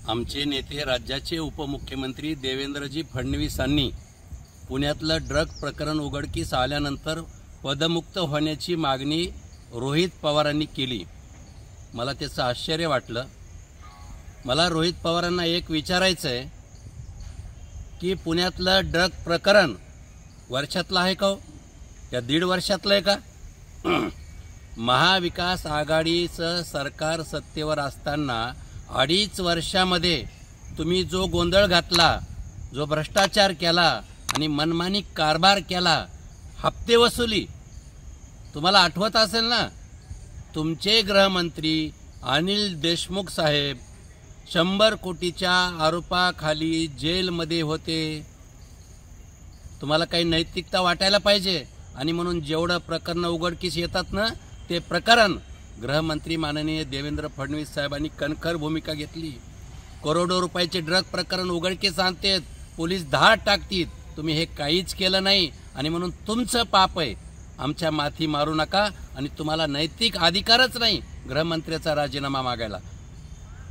आमचे नेते राज्याचे उपमुख्यमंत्री देवेंद्रजी फडणवीसांनी पुण्यातलं ड्रग प्रकरण उघडकीस आल्यानंतर पदमुक्त होण्याची मागणी रोहित पवारांनी केली। मला त्याचं आश्चर्य वाटलं। मला रोहित पवारांना एक विचारायचं आहे की पुण्यातलं ड्रग प्रकरण वर्षातलं आहे का हो? या 1.5 वर्षातलं आहे का? महाविकास आघाडीचं सरकार सत्तेवर असताना 2.5 वर्षामध्ये तुम्ही जो गोंधळ घातला, जो भ्रष्टाचार केला आणि मनमानी कारभार केला, हप्ते वसुली, तुम्हाला आठवत असेल ना? तुमचे गृहमंत्री अनिल देशमुख साहेब 100 कोटीच्या आरोपाखाली जेलमध्ये होते। तुम्हाला काही नैतिकता वाटायला पाहिजे आणि म्हणून जेवढं प्रकरण उघडकीस येतात ना, ते प्रकरण गृहमंत्री माननीय देवेंद्र फडणवीस साहेबांनी कणखर भूमिका घेतली। करोडो रुपयाचे ड्रग प्रकरण उघडकीस आणतात, पोलीस धाड टाकतील, तुम्ही हे काहीच केलं नाही आणि म्हणून तुमचं पाप आहे। आमच्या माथी मारू नका आणि तुम्हाला नैतिक अधिकारच नाही गृहमंत्र्याचा राजीनामा मागायला।